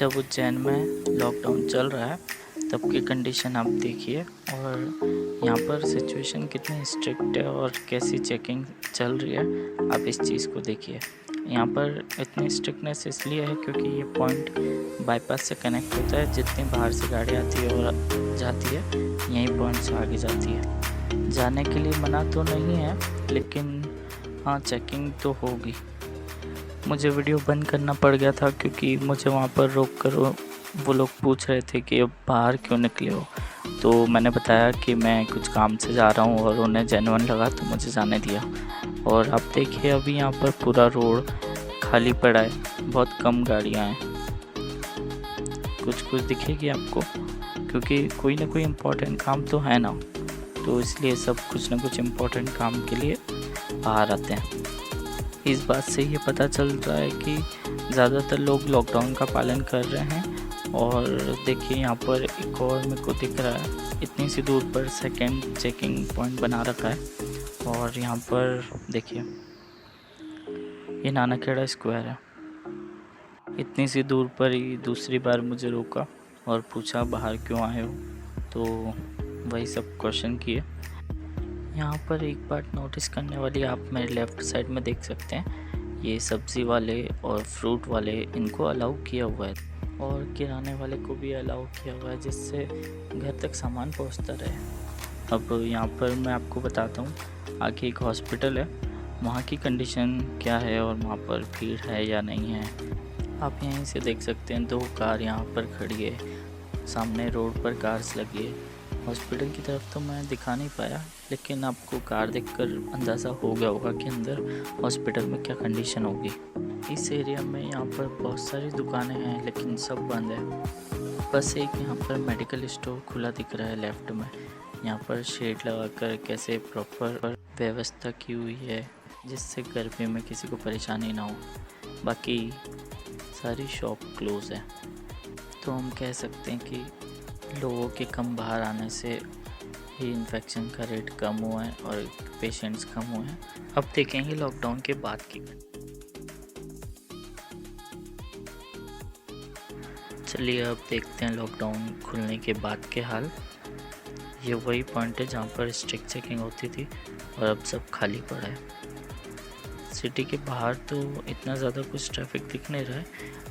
जब उज्जैन में लॉकडाउन चल रहा है तब की कंडीशन आप देखिए, और यहाँ पर सिचुएशन कितनी स्ट्रिक्ट है और कैसी चेकिंग चल रही है, आप इस चीज़ को देखिए। यहाँ पर इतनी स्ट्रिक्टनेस इसलिए है क्योंकि ये पॉइंट बाईपास से कनेक्ट होता है। जितनी बाहर से गाड़ी आती है और जाती है, यहीं पॉइंट से आगे जाती है। जाने के लिए मना तो नहीं है, लेकिन हाँ, चेकिंग तो होगी। मुझे वीडियो बंद करना पड़ गया था क्योंकि मुझे वहाँ पर रोक कर वो लोग पूछ रहे थे कि अब बाहर क्यों निकले हो। तो मैंने बताया कि मैं कुछ काम से जा रहा हूँ, और उन्हें जेन्युइन लगा तो मुझे जाने दिया। और अब देखिए, अभी यहाँ पर पूरा रोड खाली पड़ा है, बहुत कम गाड़ियाँ हैं। कुछ दिखेगी आपको, क्योंकि कोई ना कोई इम्पोर्टेंट काम तो है ना, तो इसलिए सब कुछ ना कुछ इम्पोर्टेंट काम के लिए बाहर आते हैं। इस बात से ये पता चल रहा है कि ज़्यादातर लोग लॉकडाउन का पालन कर रहे हैं। और देखिए, यहाँ पर एक और मेरे को दिख रहा है, इतनी सी दूर पर सेकंड चेकिंग पॉइंट बना रखा है। और यहाँ पर देखिए, ये नानाखेड़ा स्क्वायर है। इतनी सी दूर पर ही दूसरी बार मुझे रोका और पूछा बाहर क्यों आए हो, तो वही सब क्वेश्चन किए। यहाँ पर एक बात नोटिस करने वाली आप मेरे लेफ़्ट साइड में देख सकते हैं, ये सब्ज़ी वाले और फ्रूट वाले इनको अलाउ किया हुआ है, और किराने वाले को भी अलाउ किया हुआ है, जिससे घर तक सामान पहुँचता रहे। अब यहाँ पर मैं आपको बताता हूँ, आगे एक हॉस्पिटल है, वहाँ की कंडीशन क्या है और वहाँ पर भीड़ है या नहीं है। आप यहीं से देख सकते हैं, 2 कार यहाँ पर खड़ी है, सामने रोड पर कार्स लगी है। हॉस्पिटल की तरफ तो मैं दिखा नहीं पाया, लेकिन आपको कार देखकर अंदाज़ा हो गया होगा कि अंदर हॉस्पिटल में क्या कंडीशन होगी। इस एरिया में यहाँ पर बहुत सारी दुकानें हैं, लेकिन सब बंद है। बस एक यहाँ पर मेडिकल स्टोर खुला दिख रहा है लेफ़्ट में। यहाँ पर शेड लगाकर कैसे प्रॉपर व्यवस्था की हुई है, जिससे गर्मी में किसी को परेशानी ना हो। बाकी सारी शॉप क्लोज़ है, तो हम कह सकते हैं कि लोगों के कम बाहर आने से ही इन्फेक्शन का रेट कम हुआ है और पेशेंट्स कम हुए हैं। अब देखेंगे लॉकडाउन के बाद की। चलिए अब देखते हैं लॉकडाउन खुलने के बाद के हाल। ये वही पॉइंट है जहाँ पर स्ट्रिक्ट चेकिंग होती थी, और अब सब खाली पड़ा है। सिटी के बाहर तो इतना ज़्यादा कुछ ट्रैफिक दिख नहीं रहा है,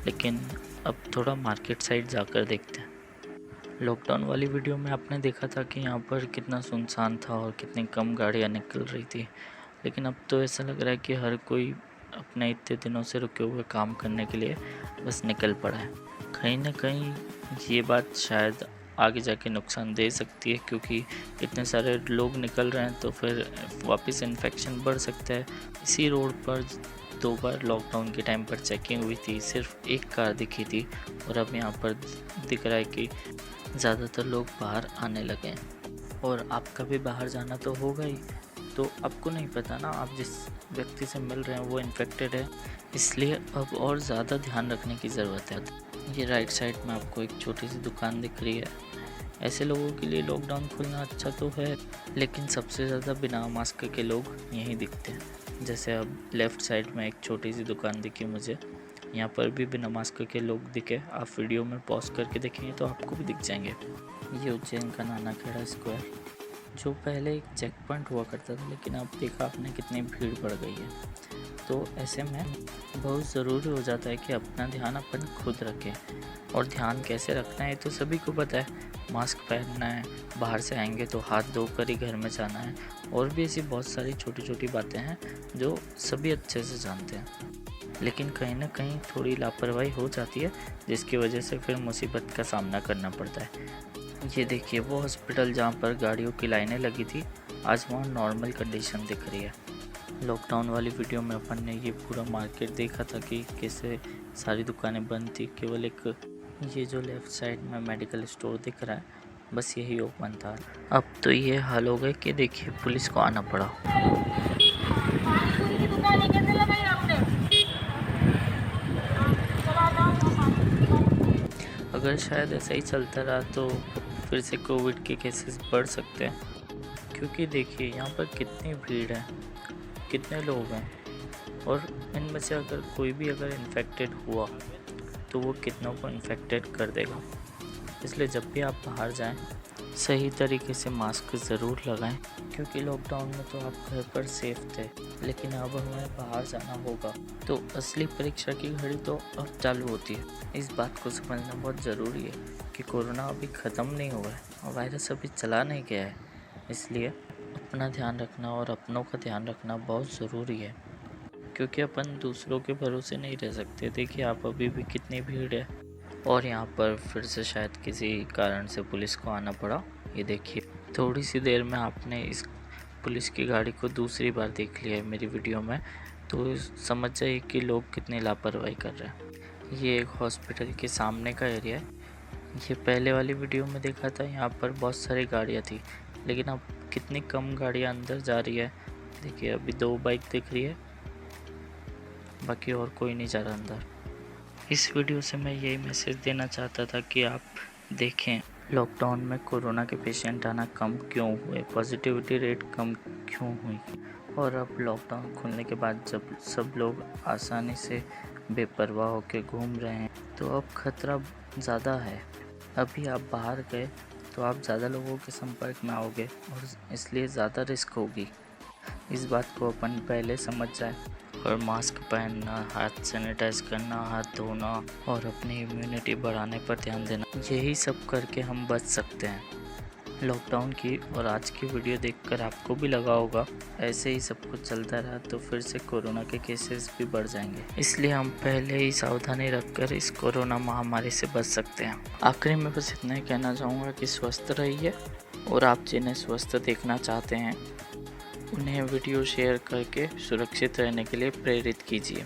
लेकिन अब थोड़ा मार्केट साइड जाकर देखते हैं। लॉकडाउन वाली वीडियो में आपने देखा था कि यहाँ पर कितना सुनसान था और कितनी कम गाड़ियाँ निकल रही थी, लेकिन अब तो ऐसा लग रहा है कि हर कोई अपने इतने दिनों से रुके हुए काम करने के लिए बस निकल पड़ा है। कहीं ना कहीं ये बात शायद आगे जाके नुकसान दे सकती है, क्योंकि इतने सारे लोग निकल रहे हैं तो फिर वापस इन्फेक्शन बढ़ सकता है। इसी रोड पर 2 बार लॉकडाउन के टाइम पर चेकिंग हुई थी, सिर्फ एक कार दिखी थी, और अब यहाँ पर दिख रहा है कि ज़्यादातर लोग बाहर आने लगे हैं। और आपका भी बाहर जाना तो होगा ही, तो आपको नहीं पता ना आप जिस व्यक्ति से मिल रहे हैं वो इन्फेक्टेड है, इसलिए अब और ज़्यादा ध्यान रखने की ज़रूरत है। ये राइट साइड में आपको एक छोटी सी दुकान दिख रही है। ऐसे लोगों के लिए लॉकडाउन खुलना अच्छा तो है, लेकिन सबसे ज़्यादा बिना मास्क के लोग यहीं दिखते हैं। जैसे अब लेफ़्ट साइड में एक छोटी सी दुकान दिखी मुझे, यहाँ पर भी बिना मास्क के लोग दिखे। आप वीडियो में पॉज करके देखेंगे तो आपको भी दिख जाएंगे। ये उज्जैन का नानाखेड़ा स्क्वायर, जो पहले एक चेक पॉइंट हुआ करता था, लेकिन अब देखा आपने कितनी भीड़ बढ़ गई है। तो ऐसे में बहुत ज़रूरी हो जाता है कि अपना ध्यान अपन खुद रखें। और ध्यान कैसे रखना है तो सभी को पता है, मास्क पहनना है, बाहर से आएंगे तो हाथ धोकर ही घर में जाना है, और भी ऐसी बहुत सारी छोटी छोटी बातें हैं जो सभी अच्छे से जानते हैं। लेकिन कहीं ना कहीं थोड़ी लापरवाही हो जाती है, जिसकी वजह से फिर मुसीबत का सामना करना पड़ता है। ये देखिए, वो हॉस्पिटल जहाँ पर गाड़ियों की लाइनें लगी थी, आज वहाँ नॉर्मल कंडीशन दिख रही है। लॉकडाउन वाली वीडियो में अपन ने ये पूरा मार्केट देखा था कि कैसे सारी दुकानें बंद थी, केवल एक ये जो लेफ़्ट साइड में मेडिकल स्टोर दिख रहा है, बस यही ओपन था। अब तो ये हाल हो गए कि देखिए पुलिस को आना पड़ा। अगर शायद ऐसा ही चलता रहा तो फिर से कोविड के केसेस बढ़ सकते हैं, क्योंकि देखिए यहाँ पर कितनी भीड़ है, कितने लोग हैं, और इनमें से अगर कोई भी इन्फेक्टेड हुआ तो वो कितनों को इन्फेक्टेड कर देगा। इसलिए जब भी आप बाहर जाएं सही तरीके से मास्क ज़रूर लगाएं, क्योंकि लॉकडाउन में तो आप घर पर सेफ थे, लेकिन अब हमें बाहर जाना होगा। तो असली परीक्षा की घड़ी तो अब चालू होती है। इस बात को समझना बहुत ज़रूरी है कि कोरोना अभी ख़त्म नहीं हुआ है और वायरस अभी चला नहीं गया है। इसलिए अपना ध्यान रखना और अपनों का ध्यान रखना बहुत ज़रूरी है, क्योंकि अपन दूसरों के भरोसे नहीं रह सकते। देखिए आप अभी भी कितनी भीड़ है, और यहाँ पर फिर से शायद किसी कारण से पुलिस को आना पड़ा। ये देखिए थोड़ी सी देर में आपने इस पुलिस की गाड़ी को दूसरी बार देख लिया है मेरी वीडियो में, तो समझ जाइए कि लोग कितनी लापरवाही कर रहे हैं। ये एक हॉस्पिटल के सामने का एरिया है। ये पहले वाली वीडियो में देखा था, यहाँ पर बहुत सारी गाड़ियाँ थी, लेकिन अब कितनी कम गाड़ियाँ अंदर जा रही है। देखिए अभी 2 बाइक दिख रही है, बाकी और कोई नहीं जा रहा अंदर। इस वीडियो से मैं यही मैसेज देना चाहता था कि आप देखें लॉकडाउन में कोरोना के पेशेंट आना कम क्यों हुए, पॉजिटिविटी रेट कम क्यों हुई, और अब लॉकडाउन खुलने के बाद जब सब लोग आसानी से बेपरवाह होकर घूम रहे हैं तो अब खतरा ज़्यादा है। अभी आप बाहर गए तो आप ज़्यादा लोगों के संपर्क में आओगे और इसलिए ज़्यादा रिस्क होगी। इस बात को अपन पहले समझ जाए और मास्क पहनना, हाथ सैनिटाइज करना, हाथ धोना और अपनी इम्यूनिटी बढ़ाने पर ध्यान देना, यही सब करके हम बच सकते हैं लॉकडाउन की। और आज की वीडियो देखकर आपको भी लगा होगा ऐसे ही सब कुछ चलता रहा तो फिर से कोरोना के केसेस भी बढ़ जाएंगे। इसलिए हम पहले ही सावधानी रखकर इस कोरोना महामारी से बच सकते हैं। आखिरी में बस इतना ही कहना चाहूँगा कि स्वस्थ रहिए, और आप जिन्हें स्वस्थ देखना चाहते हैं उन्हें वीडियो शेयर करके सुरक्षित रहने के लिए प्रेरित कीजिए।